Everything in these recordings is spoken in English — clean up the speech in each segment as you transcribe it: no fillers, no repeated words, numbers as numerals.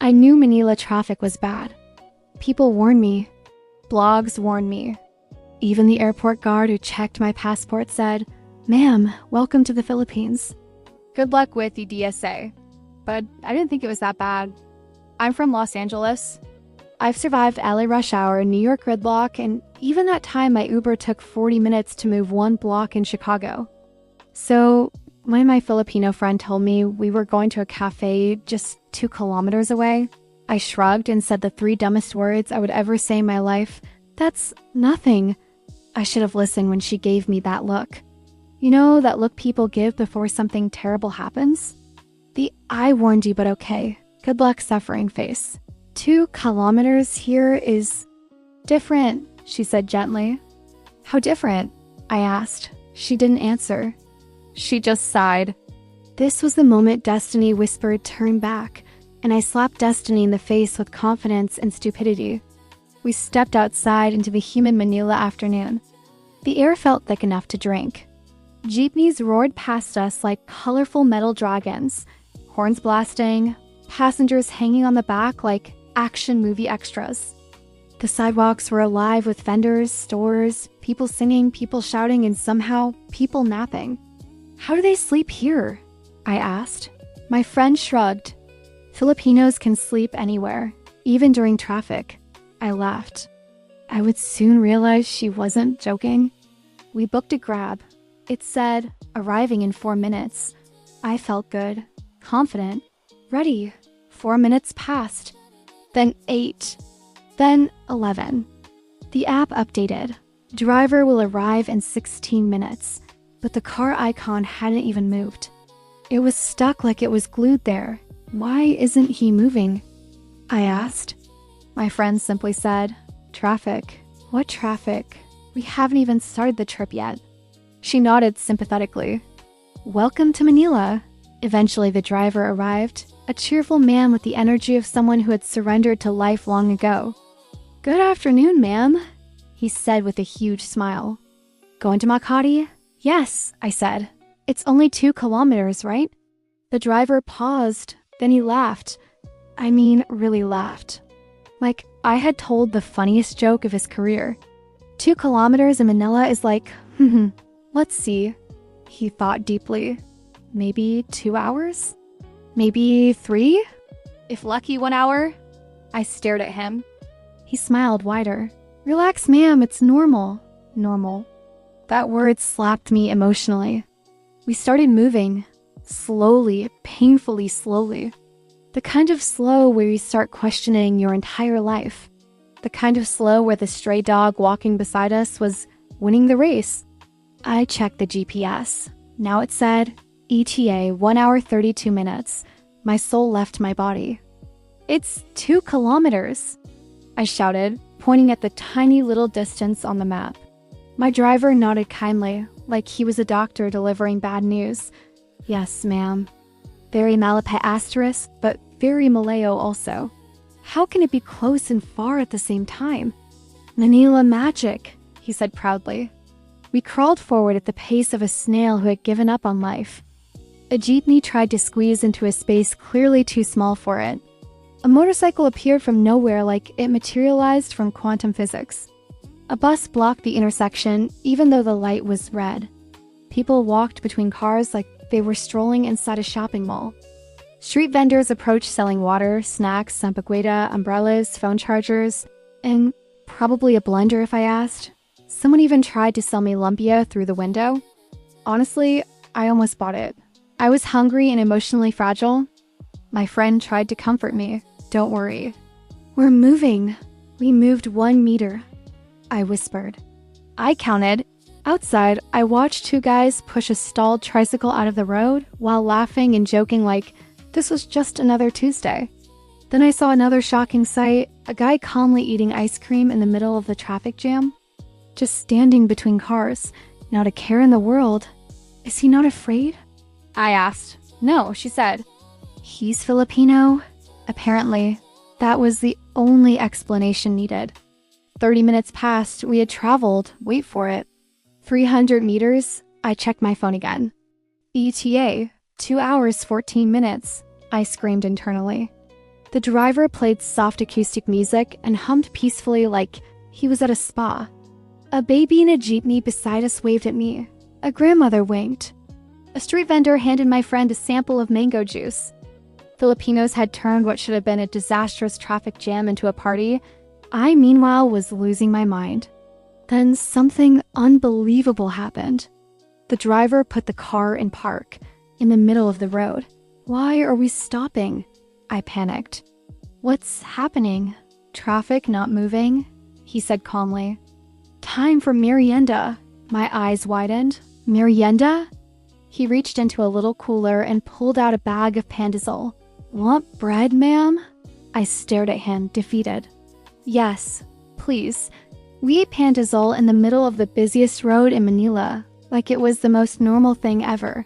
I knew Manila traffic was bad. People warned me. Blogs warned me. Even the airport guard who checked my passport said, "Ma'am, welcome to the Philippines." Good luck with EDSA. But I didn't think it was that bad. I'm from Los Angeles. I've survived LA rush hour, New York gridlock, and even that time my Uber took 40 minutes to move 1 block in Chicago. So when my Filipino friend told me we were going to a cafe just 2 kilometers away, I shrugged and said the 3 dumbest words I would ever say in my life. That's nothing. I should have listened when she gave me that look. You know, that look people give before something terrible happens? The "I warned you, but okay. Good luck suffering" face. 2 kilometers here is different, she said gently. How different? I asked. She didn't answer. She just sighed. This was the moment Destiny whispered, "Turn back," and I slapped Destiny in the face with confidence and stupidity. We stepped outside into the humid Manila afternoon. The air felt thick enough to drink. Jeepneys roared past us like colorful metal dragons, horns blasting, passengers hanging on the back like action movie extras. The sidewalks were alive with vendors, stores, people singing, people shouting, and somehow people napping. How do they sleep here? I asked. My friend shrugged. Filipinos can sleep anywhere, even during traffic. I laughed. I would soon realize she wasn't joking. We booked a Grab. It said, arriving in 4 minutes. I felt good, confident, ready. 4 minutes passed. Then 8. Then 11. The app updated. Driver will arrive in 16 minutes. But the car icon hadn't even moved. It was stuck like it was glued there. Why isn't he moving? I asked. My friend simply said, "Traffic." What traffic? We haven't even started the trip yet. She nodded sympathetically. Welcome to Manila. Eventually the driver arrived, a cheerful man with the energy of someone who had surrendered to life long ago. Good afternoon, ma'am, he said with a huge smile. Going to Makati? Yes, I said. It's only 2 kilometers, right? The driver paused, then he laughed. I mean, really laughed. Like I had told the funniest joke of his career. 2 kilometers in Manila is like, let's see. He thought deeply. Maybe 2 hours? Maybe 3? If lucky, 1 hour? I stared at him. He smiled wider. Relax, ma'am, it's normal. Normal. That word slapped me emotionally. We started moving. Slowly, painfully slowly. The kind of slow where you start questioning your entire life. The kind of slow where the stray dog walking beside us was winning the race. I checked the GPS. Now it said, ETA 1 hour 32 minutes. My soul left my body. It's 2 kilometers, I shouted, pointing at the tiny little distance on the map. My driver nodded kindly, like he was a doctor delivering bad news. Yes, ma'am. Very Malapit asterisk, but very Malayo also. How can it be close and far at the same time? Manila magic, he said proudly. We crawled forward at the pace of a snail who had given up on life. A jeepney tried to squeeze into a space clearly too small for it. A motorcycle appeared from nowhere like it materialized from quantum physics. A bus blocked the intersection even though the light was red. People walked between cars like they were strolling inside a shopping mall. Street vendors approached selling water, snacks, sampaguita, umbrellas, phone chargers, and probably a blender if I asked. Someone even tried to sell me lumpia through the window. Honestly, I almost bought it. I was hungry and emotionally fragile. My friend tried to comfort me. Don't worry. We're moving. We moved 1 meter, I whispered. I counted. Outside, I watched 2 guys push a stalled tricycle out of the road while laughing and joking like this was just another Tuesday. Then I saw another shocking sight, a guy calmly eating ice cream in the middle of the traffic jam. Just standing between cars, not a care in the world. Is he not afraid? I asked. No, she said. He's Filipino? Apparently, that was the only explanation needed. 30 minutes passed, we had traveled, wait for it. 300 meters, I checked my phone again. ETA, 2 hours, 14 minutes, I screamed internally. The driver played soft acoustic music and hummed peacefully like he was at a spa. A baby in a jeepney beside us waved at me. A grandmother winked. A street vendor handed my friend a sample of mango juice. Filipinos had turned what should have been a disastrous traffic jam into a party. I, meanwhile, was losing my mind. Then something unbelievable happened. The driver put the car in park, in the middle of the road. Why are we stopping? I panicked. What's happening? Traffic not moving? He said calmly. Time for merienda. My eyes widened. Merienda? He reached into a little cooler and pulled out a bag of pandesal. Want bread, ma'am? I stared at him, defeated. Yes, please. We ate pandesal in the middle of the busiest road in Manila, like it was the most normal thing ever.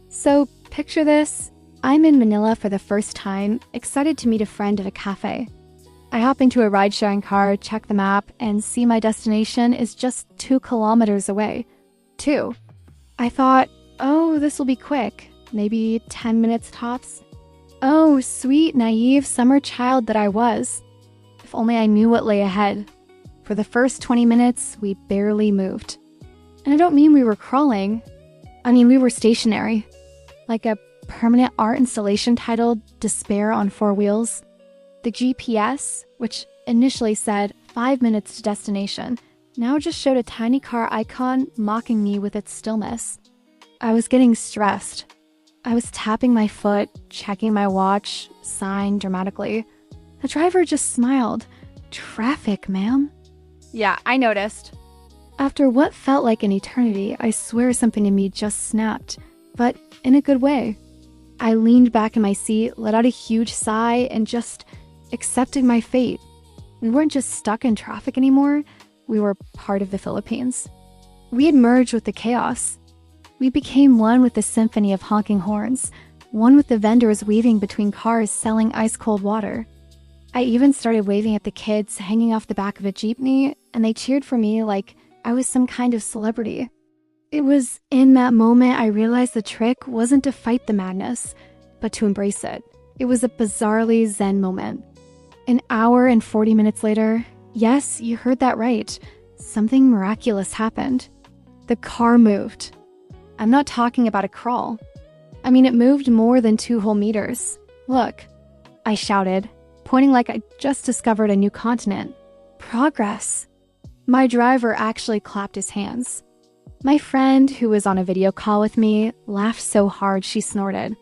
So, picture this. I'm in Manila for the first time, excited to meet a friend at a cafe. I hop into a ride-sharing car, check the map, and see my destination is just 2 kilometers away. 2. I thought, oh, this will be quick. Maybe 10 minutes tops. Oh, sweet, naive summer child that I was. If only I knew what lay ahead. For the first 20 minutes, we barely moved. And I don't mean we were crawling. I mean, we were stationary. Like a permanent art installation titled Despair on 4 Wheels. The GPS, which initially said 5 minutes to destination, now just showed a tiny car icon mocking me with its stillness. I was getting stressed. I was tapping my foot, checking my watch, sighing dramatically. The driver just smiled. Traffic, ma'am. Yeah, I noticed. After what felt like an eternity, I swear something in me just snapped, but in a good way. I leaned back in my seat, let out a huge sigh, and just accepted my fate. We weren't just stuck in traffic anymore, we were part of the Philippines. We had merged with the chaos. We became one with the symphony of honking horns, one with the vendors weaving between cars selling ice-cold water. I even started waving at the kids hanging off the back of a jeepney, and they cheered for me like I was some kind of celebrity. It was in that moment I realized the trick wasn't to fight the madness, but to embrace it. It was a bizarrely zen moment. An hour and 40 minutes later, yes, you heard that right, something miraculous happened. The car moved. I'm not talking about a crawl. I mean, it moved more than 2 whole meters. Look, I shouted, pointing like I just discovered a new continent. Progress. My driver actually clapped his hands. My friend, who was on a video call with me, laughed so hard she snorted.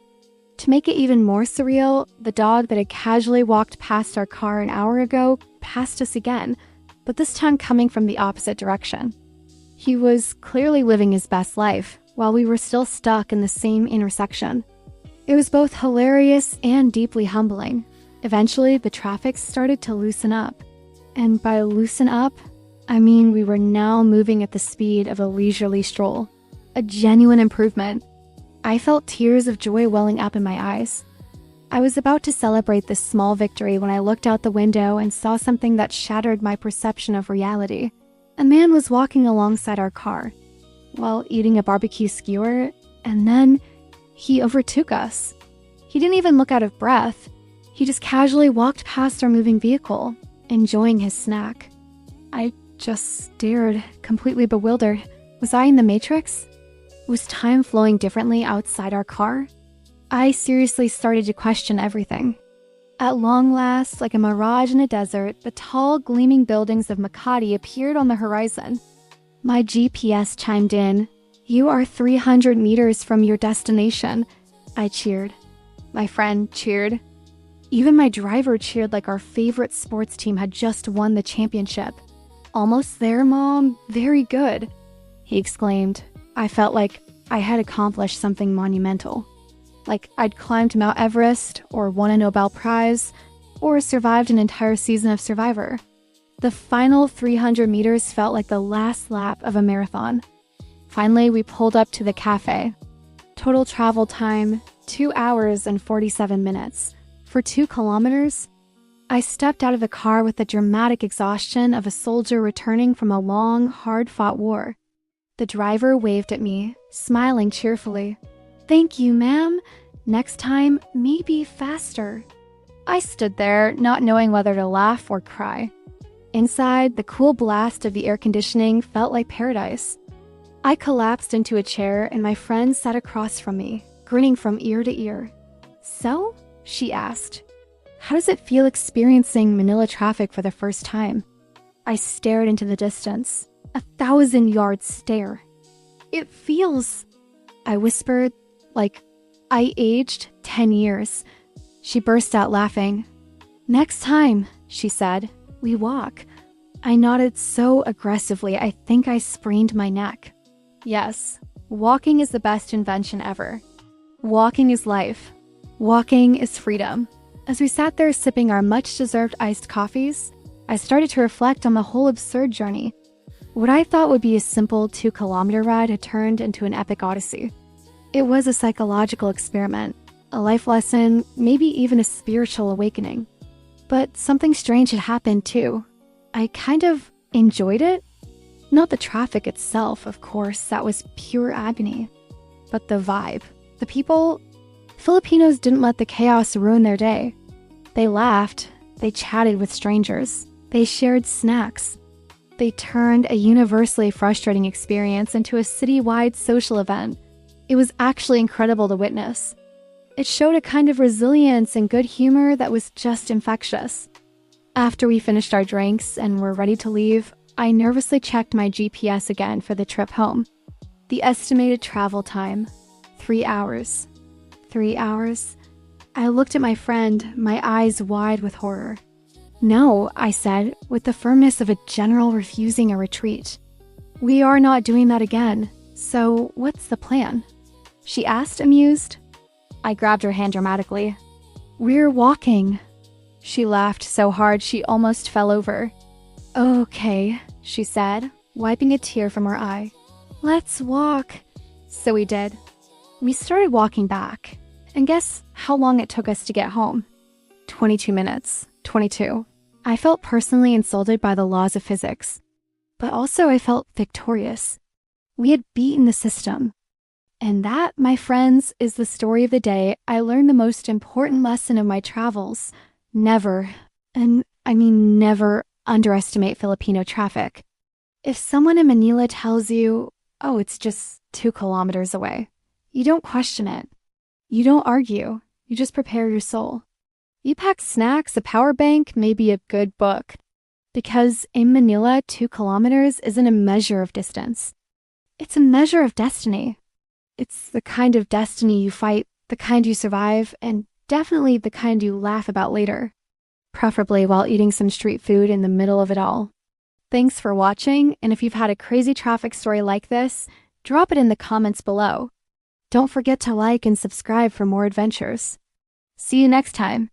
To make it even more surreal, the dog that had casually walked past our car an hour ago passed us again, but this time coming from the opposite direction. He was clearly living his best life, while we were still stuck in the same intersection. It was both hilarious and deeply humbling. Eventually, the traffic started to loosen up. And by loosen up, I mean we were now moving at the speed of a leisurely stroll. A genuine improvement. I felt tears of joy welling up in my eyes. I was about to celebrate this small victory when I looked out the window and saw something that shattered my perception of reality. A man was walking alongside our car, while eating a barbecue skewer, and then he overtook us. He didn't even look out of breath. He just casually walked past our moving vehicle, enjoying his snack. I just stared, completely bewildered. Was I in the Matrix? Was time flowing differently outside our car? I seriously started to question everything. At long last, like a mirage in a desert, the tall, gleaming buildings of Makati appeared on the horizon. My GPS chimed in. You are 300 meters from your destination. I cheered. My friend cheered. Even my driver cheered like our favorite sports team had just won the championship. Almost there, Mom. Very good, he exclaimed. I felt like I had accomplished something monumental. Like I'd climbed Mount Everest, or won a Nobel Prize, or survived an entire season of Survivor. The final 300 meters felt like the last lap of a marathon. Finally, we pulled up to the cafe. Total travel time, 2 hours and 47 minutes. For 2 kilometers, I stepped out of the car with the dramatic exhaustion of a soldier returning from a long, hard-fought war. The driver waved at me, smiling cheerfully. Thank you, ma'am. Next time, maybe faster. I stood there, not knowing whether to laugh or cry. Inside, the cool blast of the air conditioning felt like paradise. I collapsed into a chair and my friend sat across from me, grinning from ear to ear. "So?" she asked. "How does it feel experiencing Manila traffic for the first time?" I stared into the distance, 1,000-yard stare. "It feels," I whispered, "like I aged 10 years. She burst out laughing. "Next time," she said, "we walk." I nodded so aggressively I think I sprained my neck. Yes, walking is the best invention ever. Walking is life. Walking is freedom. As we sat there sipping our much-deserved iced coffees, I started to reflect on the whole absurd journey. What I thought would be a simple 2-kilometer ride had turned into an epic odyssey. It was a psychological experiment, a life lesson, maybe even a spiritual awakening. But something strange had happened too. I kind of enjoyed it. Not the traffic itself, of course, that was pure agony. But the vibe. The people. Filipinos didn't let the chaos ruin their day. They laughed, they chatted with strangers, they shared snacks. They turned a universally frustrating experience into a citywide social event. It was actually incredible to witness. It showed a kind of resilience and good humor that was just infectious. After we finished our drinks and were ready to leave, I nervously checked my GPS again for the trip home. The estimated travel time, 3 hours. 3 hours? I looked at my friend, my eyes wide with horror. "No," I said, with the firmness of a general refusing a retreat. "We are not doing that again. So what's the plan?" she asked, amused. I grabbed her hand dramatically. "We're walking." She laughed so hard she almost fell over. "Okay," she said, wiping a tear from her eye. "Let's walk." So we did. We started walking back. And guess how long it took us to get home? 22 minutes. 22. I felt personally insulted by the laws of physics. But also I felt victorious. We had beaten the system. And that, my friends, is the story of the day I learned the most important lesson of my travels. Never, and I mean never, underestimate Filipino traffic. If someone in Manila tells you, "Oh, it's just 2 kilometers away," you don't question it. You don't argue. You just prepare your soul. You pack snacks, a power bank, maybe a good book. Because in Manila, 2 kilometers isn't a measure of distance. It's a measure of destiny. It's the kind of destiny you fight, the kind you survive, and definitely the kind you laugh about later. Preferably while eating some street food in the middle of it all. Thanks for watching, and if you've had a crazy traffic story like this, drop it in the comments below. Don't forget to like and subscribe for more adventures. See you next time.